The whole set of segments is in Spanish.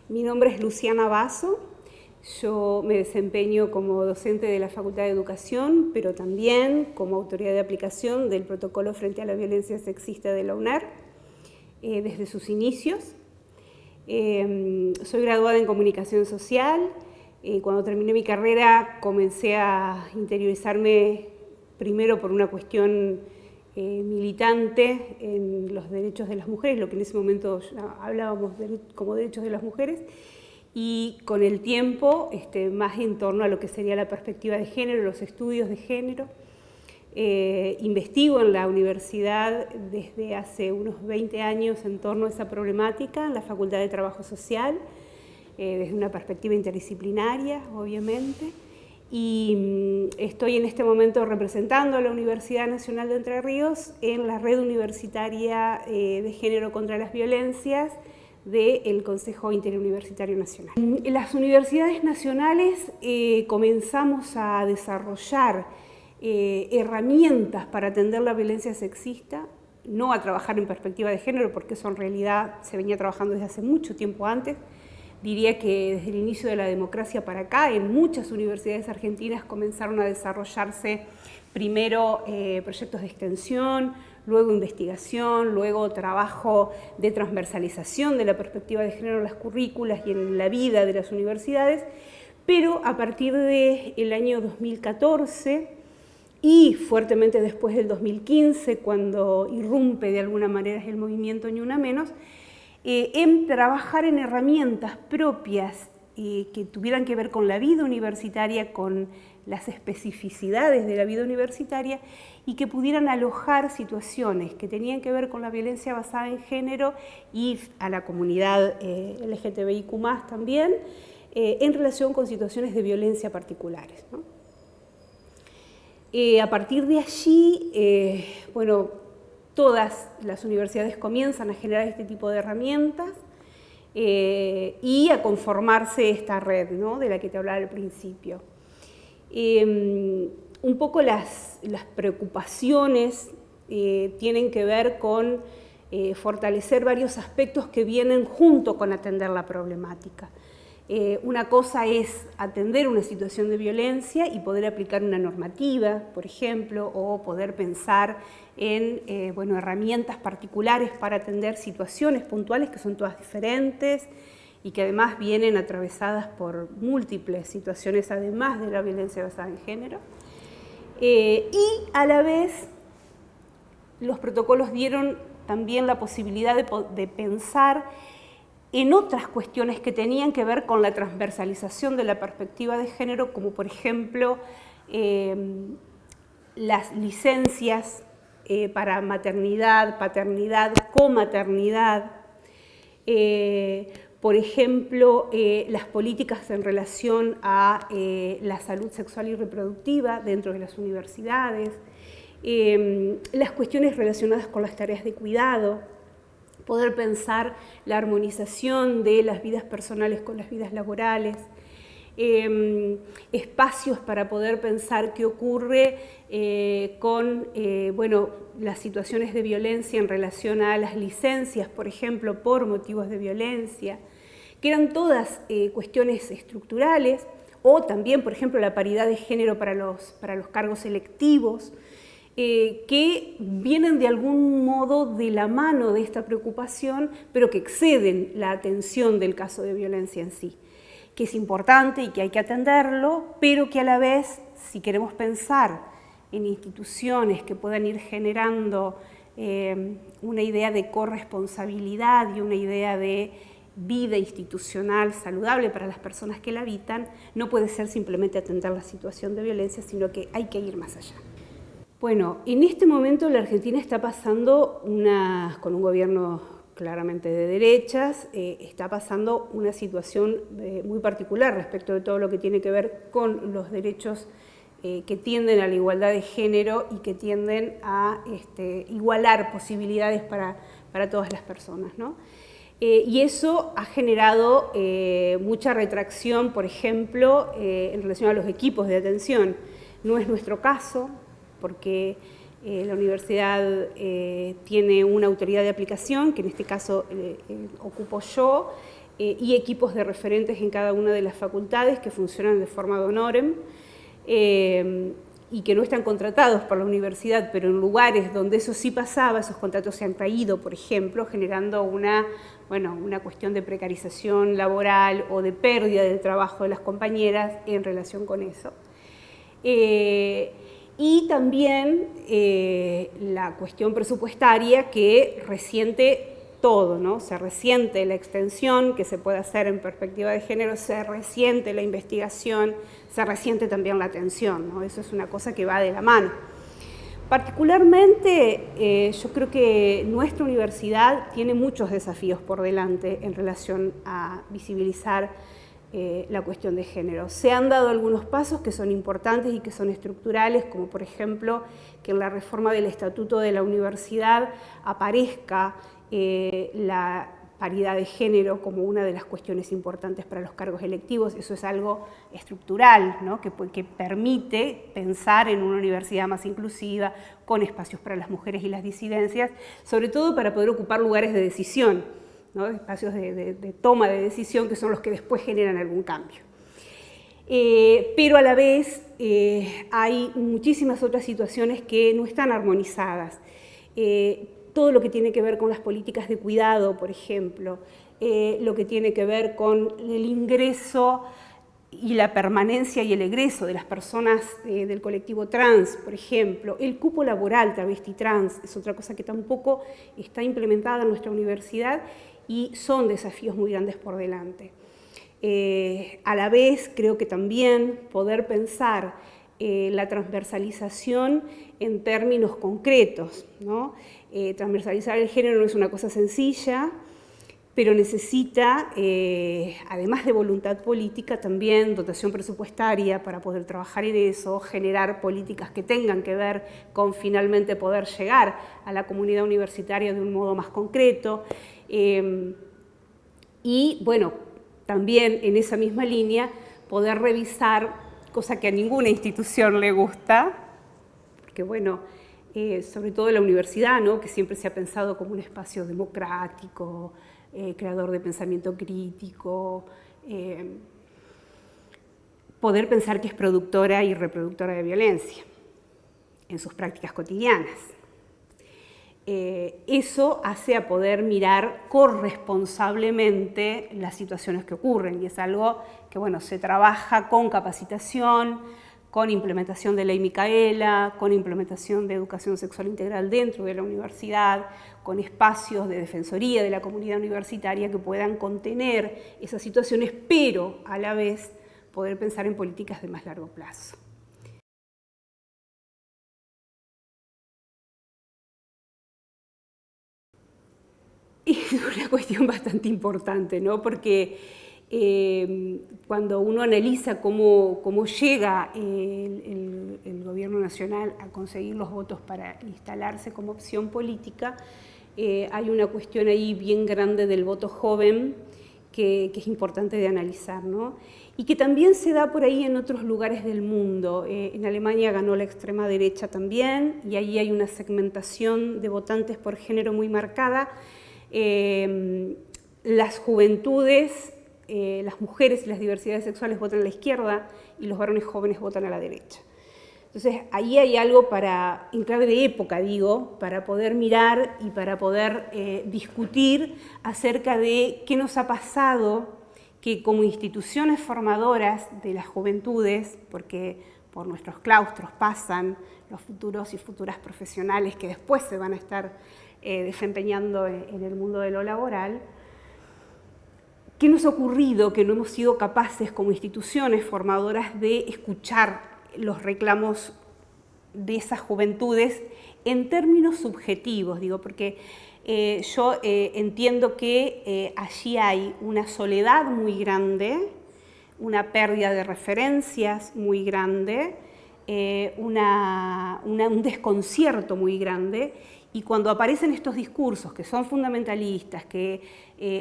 Mi nombre es Luciana Basso, yo me desempeño como docente de la Facultad de Educación, pero también como autoridad de aplicación del protocolo frente a la violencia sexista de la UNER desde sus inicios. Soy graduada en Comunicación Social. Cuando terminé mi carrera comencé a interiorizarme primero por una cuestión militante en los derechos de las mujeres, lo que en ese momento hablábamos como derechos de las mujeres, y con el tiempo más en torno a lo que sería la perspectiva de género, los estudios de género. Investigo en la universidad desde hace unos 20 años en torno a esa problemática, en la Facultad de Trabajo Social, desde una perspectiva interdisciplinaria, obviamente. Y estoy en este momento representando a la Universidad Nacional de Entre Ríos en la Red Universitaria de Género contra las Violencias del Consejo Interuniversitario Nacional. En las universidades nacionales comenzamos a desarrollar herramientas para atender la violencia sexista, no a trabajar en perspectiva de género, porque eso en realidad se venía trabajando desde hace mucho tiempo antes. Diría que desde el inicio de la democracia para acá, en muchas universidades argentinas comenzaron a desarrollarse primero proyectos de extensión, luego investigación, luego trabajo de transversalización de la perspectiva de género en las currículas y en la vida de las universidades, pero a partir del año 2014 y fuertemente después del 2015, cuando irrumpe de alguna manera el movimiento Ni Una Menos, en trabajar en herramientas propias que tuvieran que ver con la vida universitaria, con las especificidades de la vida universitaria y que pudieran alojar situaciones que tenían que ver con la violencia basada en género y a la comunidad LGTBIQ+ también, en relación con situaciones de violencia particulares, ¿no? A partir de allí, todas las universidades comienzan a generar este tipo de herramientas y a conformarse esta red, ¿no?, de la que te hablaba al principio. Un poco las preocupaciones tienen que ver con fortalecer varios aspectos que vienen junto con atender la problemática. Una cosa es atender una situación de violencia y poder aplicar una normativa, por ejemplo, o poder pensar en herramientas particulares para atender situaciones puntuales que son todas diferentes y que además vienen atravesadas por múltiples situaciones, además de la violencia basada en género. Y a la vez, los protocolos dieron también la posibilidad de pensar en otras cuestiones que tenían que ver con la transversalización de la perspectiva de género, como por ejemplo las licencias para maternidad, paternidad, comaternidad, por ejemplo, las políticas en relación a la salud sexual y reproductiva dentro de las universidades, las cuestiones relacionadas con las tareas de cuidado, poder pensar la armonización de las vidas personales con las vidas laborales, espacios para poder pensar qué ocurre con las situaciones de violencia en relación a las licencias, por ejemplo, por motivos de violencia, que eran todas cuestiones estructurales, o también, por ejemplo, la paridad de género para los cargos electivos, que vienen de algún modo de la mano de esta preocupación, pero que exceden la atención del caso de violencia en sí, que es importante y que hay que atenderlo, pero que a la vez, si queremos pensar en instituciones que puedan ir generando una idea de corresponsabilidad y una idea de vida institucional saludable para las personas que la habitan, no puede ser simplemente atender la situación de violencia, sino que hay que ir más allá. Bueno, en este momento la Argentina está pasando con un gobierno claramente de derechas, está pasando una situación muy particular respecto de todo lo que tiene que ver con los derechos que tienden a la igualdad de género y que tienden a igualar posibilidades para todas las personas, ¿no? Y eso ha generado mucha retracción, por ejemplo, en relación a los equipos de atención. No es nuestro caso, porque la universidad tiene una autoridad de aplicación, que en este caso ocupo yo, y equipos de referentes en cada una de las facultades que funcionan de forma ad honorem, y que no están contratados por la universidad, pero en lugares donde eso sí pasaba, esos contratos se han caído, por ejemplo, generando una cuestión de precarización laboral o de pérdida del trabajo de las compañeras en relación con eso. Y también la cuestión presupuestaria que resiente todo, ¿no? Se resiente la extensión que se puede hacer en perspectiva de género, se resiente la investigación, se resiente también la atención, ¿no? Eso es una cosa que va de la mano. Particularmente, yo creo que nuestra universidad tiene muchos desafíos por delante en relación a visibilizar la cuestión de género. Se han dado algunos pasos que son importantes y que son estructurales, como por ejemplo que en la reforma del Estatuto de la Universidad aparezca la paridad de género como una de las cuestiones importantes para los cargos electivos. Eso es algo estructural, ¿no? que permite pensar en una universidad más inclusiva, con espacios para las mujeres y las disidencias, sobre todo para poder ocupar lugares de decisión, ¿no? Espacios de toma de decisión que son los que después generan algún cambio. Pero a la vez hay muchísimas otras situaciones que no están armonizadas. Todo lo que tiene que ver con las políticas de cuidado, por ejemplo, lo que tiene que ver con el ingreso y la permanencia y el egreso de las personas del colectivo trans, por ejemplo, el cupo laboral travesti trans es otra cosa que tampoco está implementada en nuestra universidad y son desafíos muy grandes por delante. A la vez, creo que también poder pensar la transversalización en términos concretos, ¿no? Transversalizar el género no es una cosa sencilla, pero necesita, además de voluntad política, también dotación presupuestaria para poder trabajar en eso, generar políticas que tengan que ver con finalmente poder llegar a la comunidad universitaria de un modo más concreto. Y bueno, también en esa misma línea poder revisar, cosa que a ninguna institución le gusta, porque bueno, sobre todo la universidad, ¿no? Que siempre se ha pensado como un espacio democrático, creador de pensamiento crítico, poder pensar que es productora y reproductora de violencia en sus prácticas cotidianas. Eso hace a poder mirar corresponsablemente las situaciones que ocurren y es algo que bueno, se trabaja con capacitación, con implementación de Ley Micaela, con implementación de educación sexual integral dentro de la universidad, con espacios de defensoría de la comunidad universitaria que puedan contener esas situaciones, pero a la vez poder pensar en políticas de más largo plazo. Es una cuestión bastante importante, ¿no? Porque cuando uno analiza cómo llega el gobierno nacional a conseguir los votos para instalarse como opción política, hay una cuestión ahí bien grande del voto joven que es importante de analizar, ¿no? Y que también se da por ahí en otros lugares del mundo. En Alemania ganó la extrema derecha también, y ahí hay una segmentación de votantes por género muy marcada. Las juventudes, las mujeres y las diversidades sexuales votan a la izquierda y los varones jóvenes votan a la derecha. Entonces, ahí hay algo para, en clave de época, digo, para poder mirar y para poder discutir acerca de qué nos ha pasado que como instituciones formadoras de las juventudes, porque por nuestros claustros pasan los futuros y futuras profesionales que después se van a estar desempeñando en el mundo de lo laboral, ¿qué nos ha ocurrido que no hemos sido capaces como instituciones formadoras de escuchar los reclamos de esas juventudes en términos subjetivos? Digo, porque yo entiendo que allí hay una soledad muy grande, una pérdida de referencias muy grande, un desconcierto muy grande. Y cuando aparecen estos discursos que son fundamentalistas, que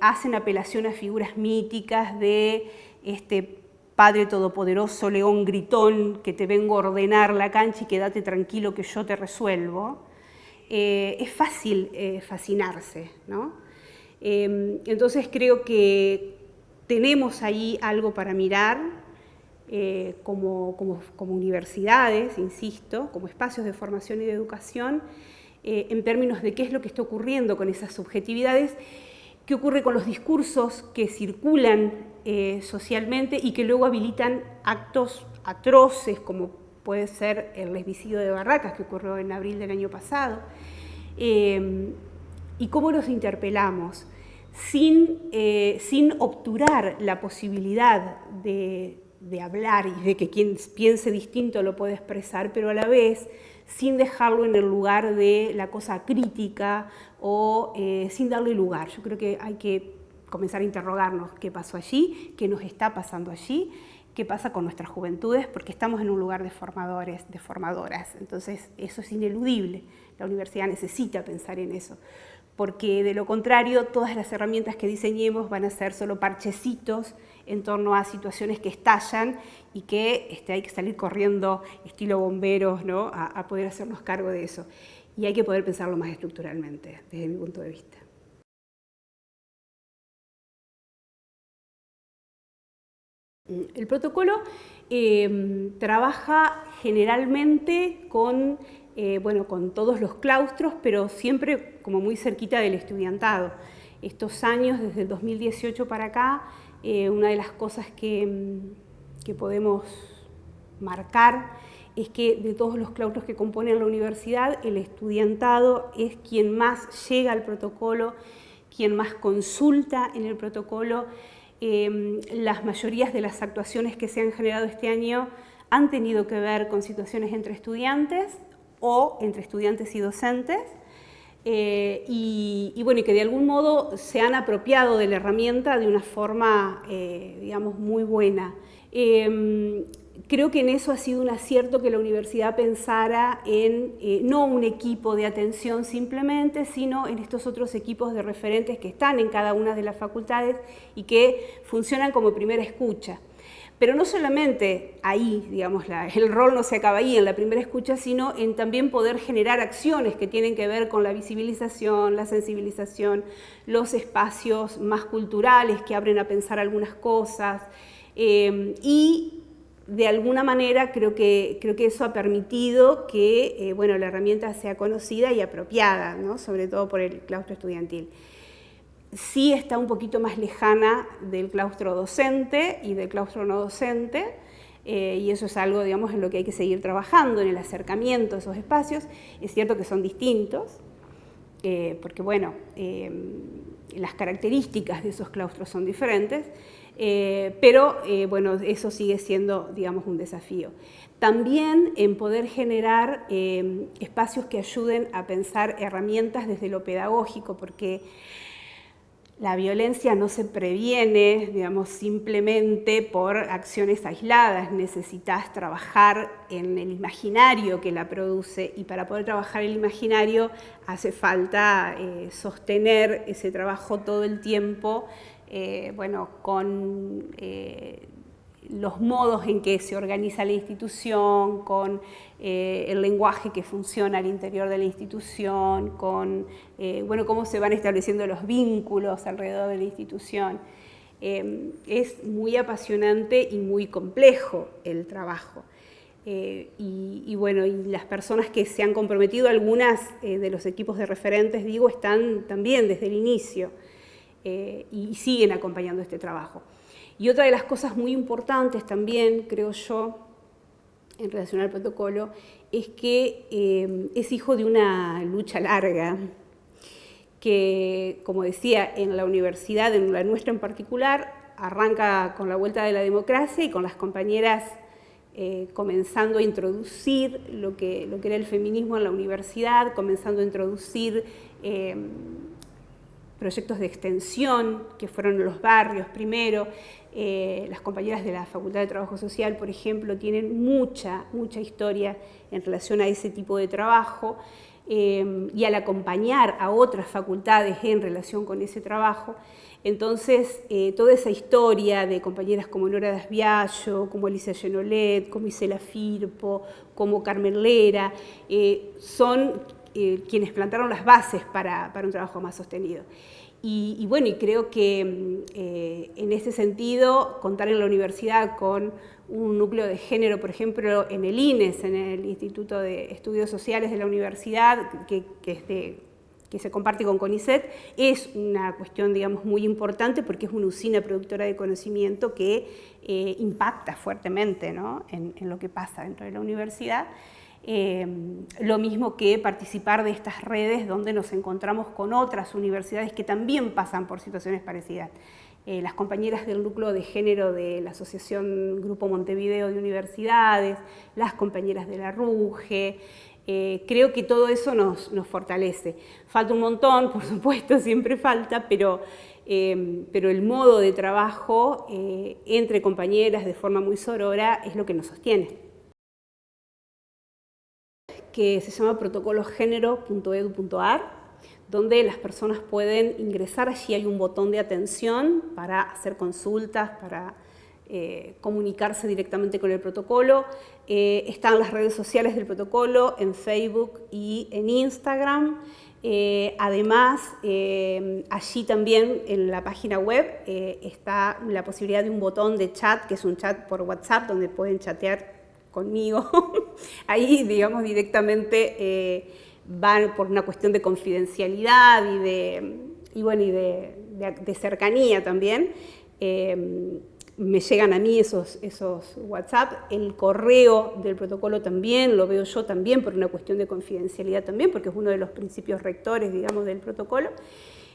hacen apelación a figuras míticas de este padre todopoderoso, león gritón, que te vengo a ordenar la cancha y quédate tranquilo que yo te resuelvo, es fácil fascinarse, ¿no? Entonces creo que tenemos ahí algo para mirar como universidades, insisto, como espacios de formación y de educación, en términos de qué es lo que está ocurriendo con esas subjetividades, qué ocurre con los discursos que circulan socialmente y que luego habilitan actos atroces, como puede ser el lesbicidio de Barracas, que ocurrió en abril del año pasado, y cómo los interpelamos, sin obturar la posibilidad de hablar y de que quien piense distinto lo pueda expresar, pero a la vez sin dejarlo en el lugar de la cosa crítica o sin darle lugar. Yo creo que hay que comenzar a interrogarnos qué pasó allí, qué nos está pasando allí, qué pasa con nuestras juventudes, porque estamos en un lugar de formadores, de formadoras. Entonces, eso es ineludible. La universidad necesita pensar en eso, porque de lo contrario, todas las herramientas que diseñemos van a ser solo parchecitos en torno a situaciones que estallan y que hay que salir corriendo, estilo bomberos, ¿no?, a poder hacernos cargo de eso. Y hay que poder pensarlo más estructuralmente, desde mi punto de vista. El protocolo trabaja generalmente con todos los claustros, pero siempre como muy cerquita del estudiantado. Estos años, desde el 2018 para acá, una de las cosas que podemos marcar es que de todos los claustros que componen la universidad, el estudiantado es quien más llega al protocolo, quien más consulta en el protocolo. Las mayorías de las actuaciones que se han generado este año han tenido que ver con situaciones entre estudiantes o entre estudiantes y docentes, y que de algún modo se han apropiado de la herramienta de una forma, digamos, muy buena. Creo que en eso ha sido un acierto que la universidad pensara en no un equipo de atención simplemente, sino en estos otros equipos de referentes que están en cada una de las facultades y que funcionan como primera escucha. Pero no solamente ahí, digamos, el rol no se acaba ahí en la primera escucha, sino en también poder generar acciones que tienen que ver con la visibilización, la sensibilización, los espacios más culturales que abren a pensar algunas cosas, y de alguna manera creo que eso ha permitido que la herramienta sea conocida y apropiada, ¿no?, sobre todo por el claustro estudiantil. Sí está un poquito más lejana del claustro docente y del claustro no docente, y eso es algo, digamos, en lo que hay que seguir trabajando, en el acercamiento a esos espacios. Es cierto que son distintos, porque las características de esos claustros son diferentes, pero eso sigue siendo, digamos, un desafío. También en poder generar espacios que ayuden a pensar herramientas desde lo pedagógico, porque la violencia no se previene, digamos, simplemente por acciones aisladas. Necesitas trabajar en el imaginario que la produce, y para poder trabajar el imaginario hace falta sostener ese trabajo todo el tiempo, con los modos en que se organiza la institución, con el lenguaje que funciona al interior de la institución, con cómo se van estableciendo los vínculos alrededor de la institución. Es muy apasionante y muy complejo el trabajo. Y las personas que se han comprometido, algunas de los equipos de referentes, digo, están también desde el inicio y siguen acompañando este trabajo. Y otra de las cosas muy importantes también, creo yo, en relación al protocolo, es que es hijo de una lucha larga, que, como decía, en la universidad, en la nuestra en particular, arranca con la vuelta de la democracia y con las compañeras comenzando a introducir lo que era el feminismo en la universidad, comenzando a introducir proyectos de extensión que fueron en los barrios primero. Las compañeras de la Facultad de Trabajo Social, por ejemplo, tienen mucha historia en relación a ese tipo de trabajo, y al acompañar a otras facultades en relación con ese trabajo. Entonces, toda esa historia de compañeras como Nora D'Asbiayo, como Alicia Genolet, como Isela Firpo, como Carmen Lera, son quienes plantaron las bases para un trabajo más sostenido. Y bueno, y creo que en ese sentido, contar en la universidad con un núcleo de género, por ejemplo, en el INES, en el Instituto de Estudios Sociales de la Universidad, que se comparte con CONICET, es una cuestión, digamos, muy importante porque es una usina productora de conocimiento que impacta fuertemente, ¿no?, en lo que pasa dentro de la universidad. Lo mismo que participar de estas redes donde nos encontramos con otras universidades que también pasan por situaciones parecidas. Las compañeras del núcleo de género de la Asociación Grupo Montevideo de Universidades, las compañeras de la RUGE, creo que todo eso nos fortalece. Falta un montón, por supuesto, siempre falta, pero el modo de trabajo entre compañeras de forma muy sorora es lo que nos sostiene, que se llama protocologénero.edu.ar, donde las personas pueden ingresar. Allí hay un botón de atención para hacer consultas, para comunicarse directamente con el protocolo. Están las redes sociales del protocolo en Facebook y en Instagram. Además, allí también en la página web está la posibilidad de un botón de chat, que es un chat por WhatsApp, donde pueden chatear conmigo. Ahí, digamos, directamente van por una cuestión de confidencialidad y de cercanía también. Me llegan a mí esos WhatsApp, el correo del protocolo también, lo veo yo también por una cuestión de confidencialidad también, porque es uno de los principios rectores, digamos, del protocolo.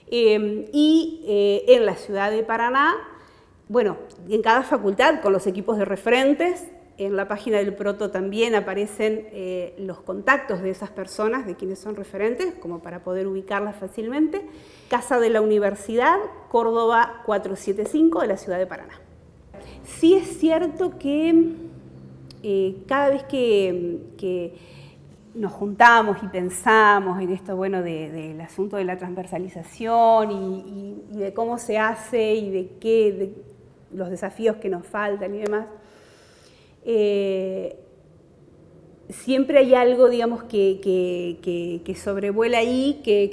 En la ciudad de Paraná, bueno, en cada facultad con los equipos de referentes, en la página del Proto también aparecen los contactos de esas personas, de quienes son referentes, como para poder ubicarlas fácilmente. Casa de la Universidad, Córdoba 475 de la ciudad de Paraná. Sí es cierto que cada vez que nos juntamos y pensamos en esto, bueno, del asunto de la transversalización y de cómo se hace y de los desafíos que nos faltan y demás, siempre hay algo, digamos, que sobrevuela ahí, que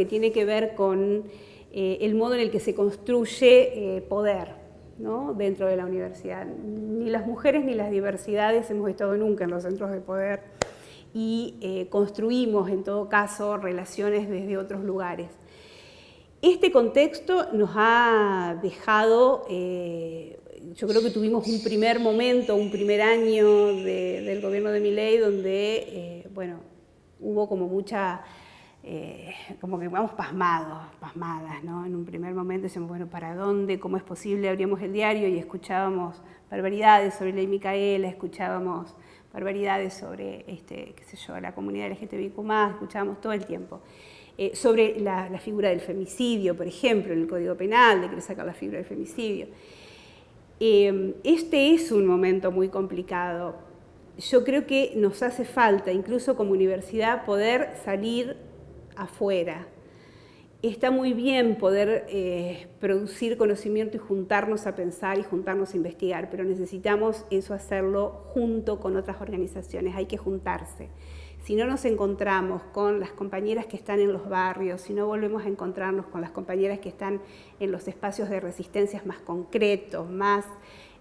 tiene que ver con el modo en el que se construye poder, ¿no?, dentro de la universidad. Ni las mujeres ni las diversidades hemos estado nunca en los centros de poder y construimos, en todo caso, relaciones desde otros lugares. Este contexto nos ha dejado, yo creo que tuvimos un primer momento, un primer año del gobierno de Milei donde, bueno, hubo como mucha, como que vamos pasmadas, ¿no? En un primer momento decíamos, bueno, ¿para dónde? ¿Cómo es posible? Abríamos el diario y escuchábamos barbaridades sobre Ley Micaela, escuchábamos barbaridades sobre, qué sé yo, la comunidad LGTBIQ+, escuchábamos todo el tiempo. Sobre la figura del femicidio, por ejemplo, en el Código Penal, de querer sacar la figura del femicidio. Este es un momento muy complicado. Yo creo que nos hace falta, incluso como universidad, poder salir afuera. Está muy bien poder producir conocimiento y juntarnos a pensar y juntarnos a investigar, pero necesitamos eso hacerlo junto con otras organizaciones, hay que juntarse. Si no nos encontramos con las compañeras que están en los barrios, si no volvemos a encontrarnos con las compañeras que están en los espacios de resistencias más concretos, más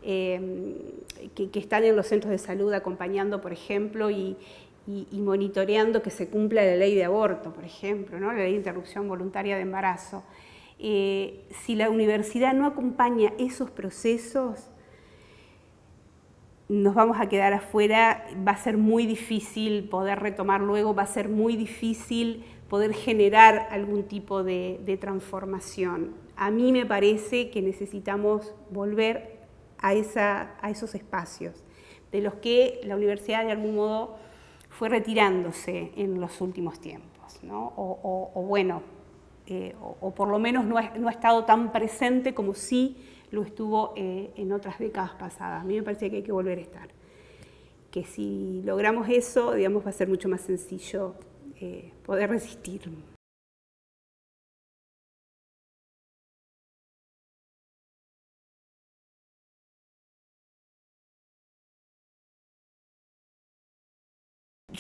que están en los centros de salud acompañando, por ejemplo, y monitoreando que se cumpla la ley de aborto, por ejemplo, ¿no?, la ley de interrupción voluntaria de embarazo. Si la universidad no acompaña esos procesos, nos vamos a quedar afuera, va a ser muy difícil poder retomar luego, va a ser muy difícil poder generar algún tipo de transformación. A mí me parece que necesitamos volver a esos espacios, de los que la universidad de algún modo fue retirándose en los últimos tiempos, ¿no? O por lo menos no ha estado tan presente como sí lo estuvo en otras décadas pasadas. A mí me parece que hay que volver a estar. Que si logramos eso, digamos, va a ser mucho más sencillo poder resistir.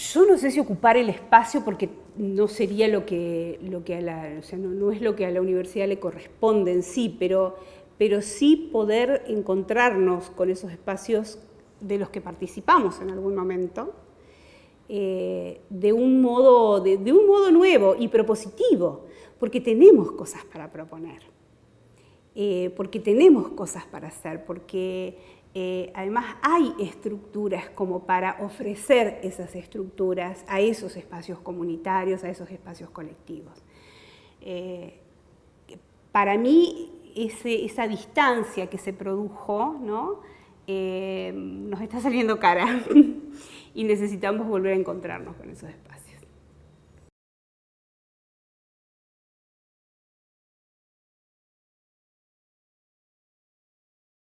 Yo no sé si ocupar el espacio, porque no sería lo que o sea, no es lo que a la universidad le corresponde en sí, pero sí poder encontrarnos con esos espacios de los que participamos en algún momento, de un modo nuevo y propositivo, porque tenemos cosas para proponer, porque tenemos cosas para hacer, porque además hay estructuras como para ofrecer esas estructuras a esos espacios comunitarios, a esos espacios colectivos. Para mí, esa distancia que se produjo, ¿no? Nos está saliendo cara y necesitamos volver a encontrarnos con esos espacios.